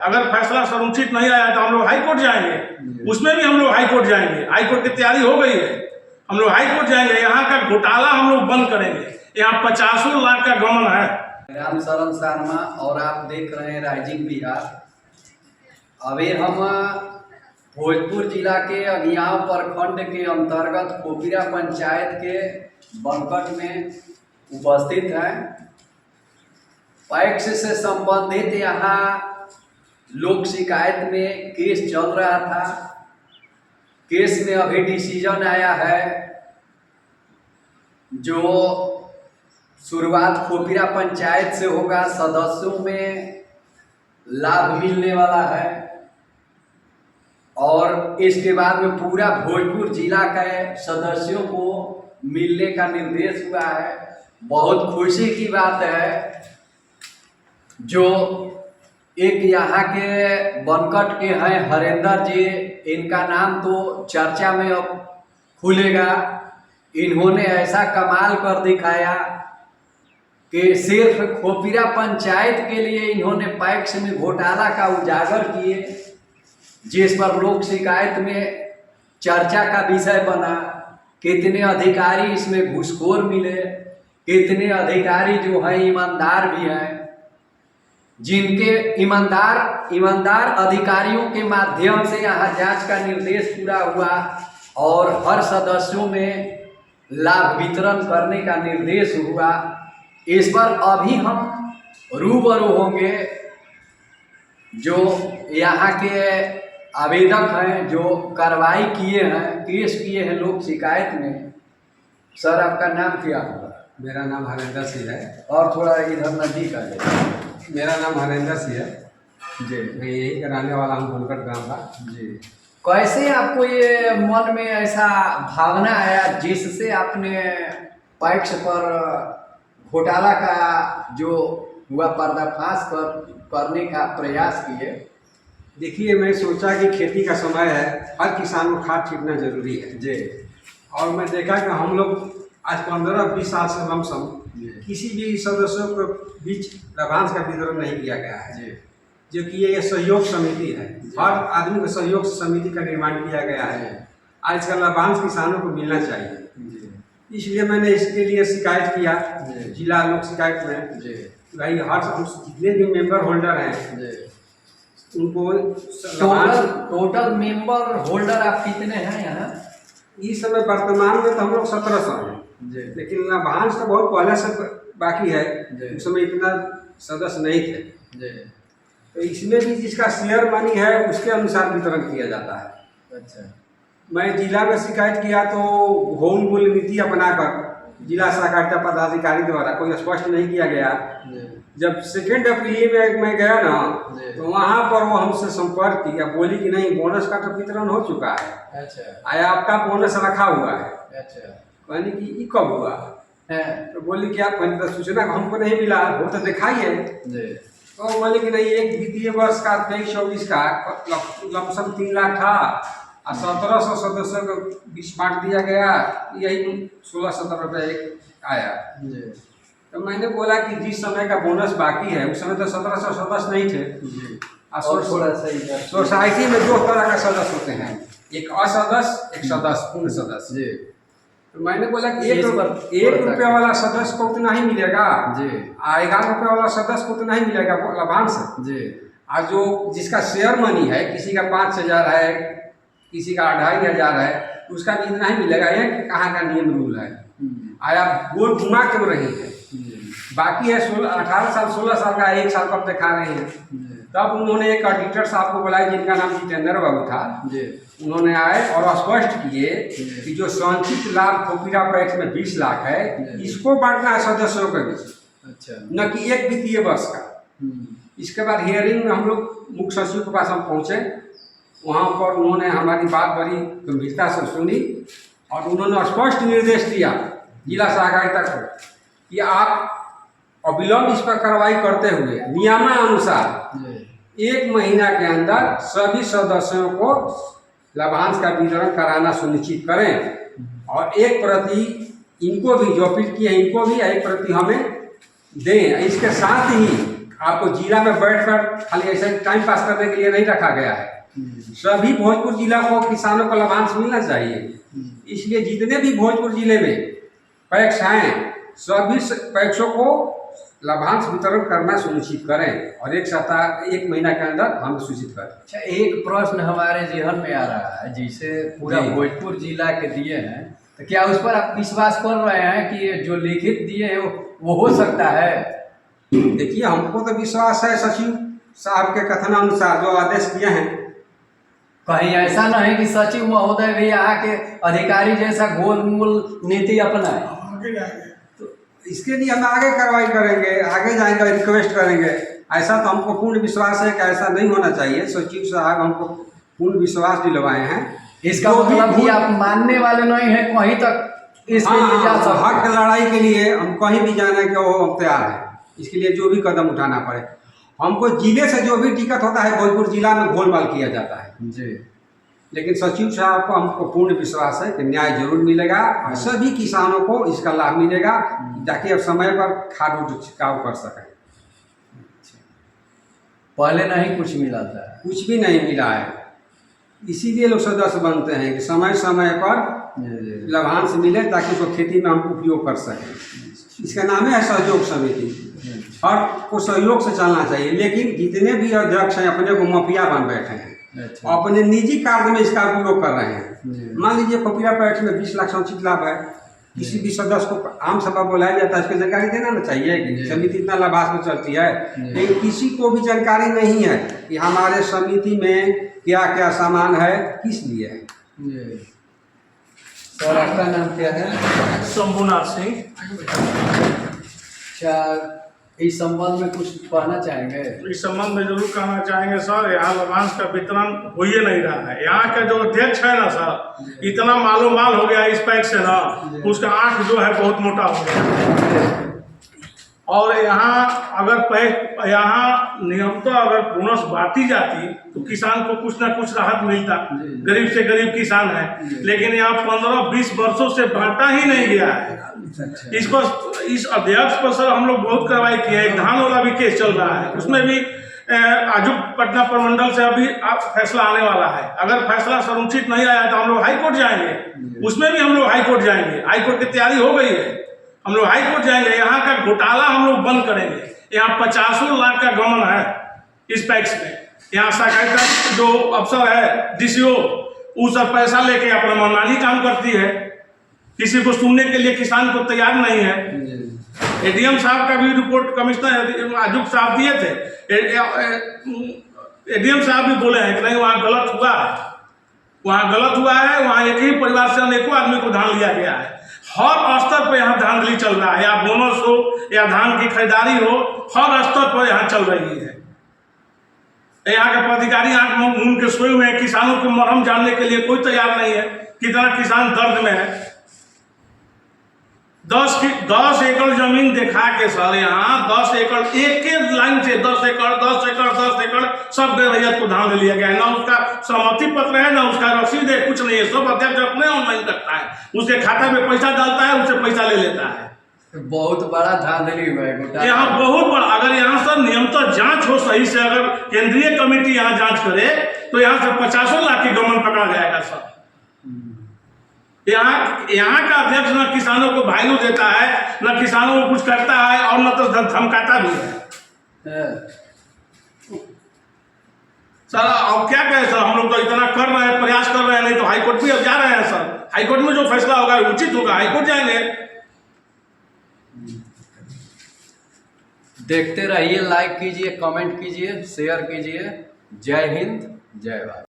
अगर फैसला समुचित नहीं आया तो हम लोग हाई कोर्ट जाएंगे, उसमें भी हम लोग हाई कोर्ट जाएंगे। हाई कोर्ट की तैयारी हो गई है, हम लोग हाई कोर्ट जाएंगे। यहाँ का घोटाला हम लोग बंद करेंगे। यहाँ 50 लाख का गमन है। राम शरण शर्मा और आप देख रहे हैं राइजिंग बिहार। अभी हम भोजपुर जिला के अगियाव प्रखंड के अंतर्गत खोपीरा पंचायत के बनकट में उपस्थित हैं। पैक्स से संबंधित यहाँ लोक शिकायत में केस चल रहा था। केस में अभी डिसीजन आया है, जो शुरुआत खोपीरा पंचायत से होगा। सदस्यों में लाभ मिलने वाला है और इसके बाद में पूरा भोजपुर जिला के सदस्यों को मिलने का निर्देश हुआ है। बहुत खुशी की बात है, जो एक यहाँ के बनकट के हैं हरेंद्र जी, इनका नाम तो चर्चा में अब खुलेगा। इन्होंने ऐसा कमाल कर दिखाया कि सिर्फ खोपीरा पंचायत के लिए इन्होंने पैक्स में घोटाला का उजागर किए, जिस पर लोक शिकायत में चर्चा का विषय बना। कितने अधिकारी इसमें घूसखोर मिले, कितने अधिकारी जो हैं ईमानदार भी हैं, जिनके ईमानदार अधिकारियों के माध्यम से यहाँ जांच का निर्देश पूरा हुआ और हर सदस्यों में लाभ वितरण करने का निर्देश हुआ। इस पर अभी हम रूबरू होंगे जो यहाँ के आवेदक हैं, जो कार्रवाई किए हैं, केस किए हैं लोक शिकायत में। सर, आपका नाम क्या होगा? मेरा नाम हरेंद्र सिंह है। और थोड़ा इधर नजदीक आ जाए। मेरा नाम हरेंद्र सिंह है जी। मैं यही रहने वाला हूँ, बनकट ग्राम का। जी, कैसे आपको ये मन में ऐसा भावना आया जिससे आपने पैक्स पर घोटाला का जो हुआ पर्दाफाश करने का प्रयास किए? देखिए, मैं सोचा कि खेती का समय है, हर किसान को खाद छींटना जरूरी है जी। और मैं देखा कि हम लोग आज 15-20 साल से लमसम किसी भी सदस्यों के बीच लाभांश का वितरण नहीं किया गया है जी। जो कि ये सहयोग समिति है, हर आदमी को सहयोग समिति का निर्माण किया गया है। आज का लाभांश किसानों को मिलना चाहिए, इसलिए मैंने इसके लिए शिकायत किया जिला लोक शिकायत में। भाई हर जितने भी मेंबर होल्डर हैं उनको टोटल मेंबर होल्डर आप कितने हैं यहाँ? इस समय वर्तमान में तो हम लोग 1700 हैं, लेकिन लाभांश तो बहुत पहले से बाकी है। उस समय इतना सदस्य नहीं थे, तो इसमें भी जिसका शेयर मनी है उसके अनुसार वितरण किया जाता है। अच्छा। मैं जिला में शिकायत किया तो होम मूल्य नीति अपनाकर जिला सहकारिता पदाधिकारी द्वारा कोई स्पष्ट नहीं किया गया। जब 2 अप्रैल में मैं गया ना, तो वहाँ पर वो हमसे संपर्क किया, बोली कि नहीं, बोनस का तो वितरण हो चुका है। अच्छा। आया आपका बोनस रखा हुआ है। अच्छा। कहने की ये कब हुआ है? तो बोली कि आप तो सूचना हमको नहीं मिला, वो तो दिखाइए। तो बोले कि नहीं, एक वित्तीय वर्ष का 23-24 का लमसम 3 लाख था और 1700 सदस्यों को 20 बांट दिया गया, यही 16-17 रुपये आया। तो मैंने बोला कि जिस समय का बोनस बाकी है उस समय तो 1700 सदस्य नहीं थे। और थोड़ा सही सोसाइटी में 2 तरह का सदस्य होते हैं, एक असदस्य, एक सदस्य, पूर्ण सदस्य। तो मैंने बोला कि 1 रुपये वाला सदस्य को उतना ही मिलेगा, 11 रुपये वाला सदस्य को उतना ही मिलेगा लाभांश। और जो जिसका शेयर मनी है, किसी का 5000 है, किसी का 2500 है, उसका भी इतना ही मिलेगा। ये कहाँ का नियम रूल है? आया गोल घुमा क्यों रही है? बाकी है 18 साल 16 साल का, 1 साल कब दिखा रहे हैं। तब उन्होंने एक ऑडिटर साहब को बुलाया जिनका नाम जितेंद्र बाबू था। उन्होंने आए और स्पष्ट किए कि जो संचित लाभ खोपीरा पैक्स में 20 लाख है, इसको बांटना है सदस्यों के बीच। अच्छा। न कि एक वित्तीय वर्ष का। इसके बाद हियरिंग में हम लोग मुख्य सचिव के पास हम पहुँचे। वहाँ पर उन्होंने हमारी बात बड़ी गंभीरता से सुनी और उन्होंने स्पष्ट निर्देश दिया जिला सहकारिता को कि आप अविलंब इस पर कार्रवाई करते हुए नियमानुसार 1 महीना के अंदर सभी सदस्यों को लाभांश का वितरण कराना सुनिश्चित करें और एक प्रति इनको भी, जो अपील की है इनको भी एक प्रति हमें दें। इसके साथ ही आपको जिला में बैठकर खाली ऐसे टाइम पास करने के लिए नहीं रखा गया है। सभी भोजपुर जिला को किसानों को लाभांश मिलना चाहिए। इसलिए जितने भी भोजपुर जिले में पैक्स हैं सभी पैक्सों को लाभांश वितरण करना सुनिश्चित करें और एक सप्ताह 1 महीना के अंदर हम सूचित करें। अच्छा, एक प्रश्न हमारे जेहन में आ रहा है, जिसे पूरा जी। भोजपुर जिला के दिए हैं, तो क्या उस पर आप विश्वास कर रहे हैं कि ये जो लिखित दिए हैं वो हो सकता है? देखिए, हमको तो विश्वास है सचिव साहब के कथनानुसार जो आदेश दिए हैं। कहीं ऐसा नहीं कि सचिव महोदय भी यहाँ के अधिकारी जैसा गोलमोल नीति अपनाए? आगे जाएंगे। इसके लिए हम आगे कार्रवाई करेंगे, आगे जाएंगे, रिक्वेस्ट करेंगे। ऐसा तो हमको पूर्ण विश्वास है कि ऐसा नहीं होना चाहिए। सचिव साहब हमको पूर्ण विश्वास दिलवाए हैं। इसका मतलब कि आप मानने वाले नहीं है, कहीं तक इसके लिए जा सकते हैं। हक लड़ाई के लिए हम कहीं भी जाने के वो हम तैयार हैं। इसके लिए जो भी कदम उठाना पड़े, हमको जिले से जो भी टिकट होता है भोजपुर जिला में गोलमाल किया जाता है जी। लेकिन सचिव साहब को हमको पूर्ण विश्वास है कि न्याय जरूर मिलेगा और सभी किसानों को इसका लाभ मिलेगा, ताकि अब समय पर खाद छिड़काव कर सकें। पहले नहीं कुछ मिला था? कुछ भी नहीं मिला है, इसीलिए लोग सदस्य बनते हैं कि समय समय पर लाभांश मिले ताकि उसको खेती में हम उपयोग कर सकें। इसका नाम है सहयोग समिति और को सहयोग से चलना चाहिए। लेकिन जितने भी अध्यक्ष हैं अपने को माफिया बन बैठे हैं। अच्छा। अपने निजी कार्य में इसका उपयोग कर रहे हैं। मान लीजिए पपीरा पैक्स में 20 लाख संचित लाभ है, किसी भी सदस्य को आम सभा बुलाया जाता है, इसकी जानकारी देना ना चाहिए कि समिति इतना लाभांश में चलती है। लेकिन किसी को भी जानकारी नहीं है कि हमारे समिति में क्या क्या सामान है, किस लिए है। सर, आपका नाम क्या है? शंभुनाथ सिंह। अच्छा, इस संबंध में कुछ कहना चाहेंगे? इस संबंध में जरूर कहना चाहेंगे सर, यहाँ लाभांश का वितरण हो ही नहीं रहा है। यहाँ का जो अध्यक्ष है ना सर, इतना मालो माल हो गया इस पैक से ना, उसका आंख जो है बहुत मोटा हो गया। और यहाँ अगर यहाँ नियमतः अगर बोनस बांटी जाती तो किसान को कुछ ना कुछ राहत मिलता। गरीब से गरीब किसान है, लेकिन यहाँ 15-20 वर्षों से बांटा ही नहीं गया है। इस पर इस अध्यक्ष पर सर हम लोग बहुत कार्रवाई की है। एक धान वाला भी केस चल रहा है, उसमें भी आजू पटना प्रमंडल से अभी फैसला आने वाला है। अगर फैसला समुचित नहीं आया तो हम लोग हाई कोर्ट जाएंगे। उसमें भी हम लोग हाई कोर्ट जाएंगे। हाई कोर्ट की तैयारी हो गई है, हम लोग हाई कोर्ट जाएंगे। यहाँ का घोटाला हम लोग बंद करेंगे। यहाँ 50 लाख का गबन है इस पैक्स में। यहाँ सहकारिता जो अफसर है DCO, वो सब पैसा लेके अपना मनमानी काम करती है। किसी को सुनने के लिए किसान को तैयार नहीं है। ADM साहब का भी रिपोर्ट कमिश्नर आजुक साहब दिए थे। ADM साहब भी बोले हैं कि नहीं, वहाँ गलत हुआ है, वहाँ गलत हुआ है। वहाँ एक ही परिवार से अनेकों आदमी को धान लिया गया है। हर स्तर पर यहाँ धांधली चल रहा है, या बोनस हो या धान की खरीदारी हो, हर स्तर पर यहाँ चल रही है। यहाँ के पदाधिकारी आंख मूंद के सोए हुए हैं। किसानों के मरहम जानने के लिए कोई तैयार नहीं है। कितना किसान दर्द में है। 10 एकड़ जमीन दिखा के सर, यहाँ 10 एकड़ एक लाइन से 10 एकड़ सब रैयत को धान ले लिया गया है। ना उसका सहमति पत्र है, ना उसका रसीद है, कुछ नहीं है। सब अध्यक्ष अपने ऑनलाइन करता है, उसके खाता में पैसा डालता है, उससे पैसा ले लेता है। बहुत बड़ा धांधली हुआ है यहाँ, बहुत बड़ा। अगर यहाँ सर नियमतः जांच हो सही से, अगर केंद्रीय कमेटी यहाँ जांच करे तो यहाँ से 50 लाख की गबन पकड़ा जाएगा सर। यहाँ का अध्यक्ष न किसानों को वैल्यू देता है, न किसानों को कुछ करता है, और न तो धमकाता भी है। सर अब क्या कहें सर, हम लोग तो इतना कर रहे हैं, प्रयास कर रहे हैं, नहीं तो हाईकोर्ट भी अब जा रहे हैं सर। हाईकोर्ट में जो फैसला होगा उचित होगा, हाईकोर्ट जाएंगे। देखते रहिए, लाइक कीजिए, कमेंट कीजिए, शेयर कीजिए। जय हिंद, जय भारत।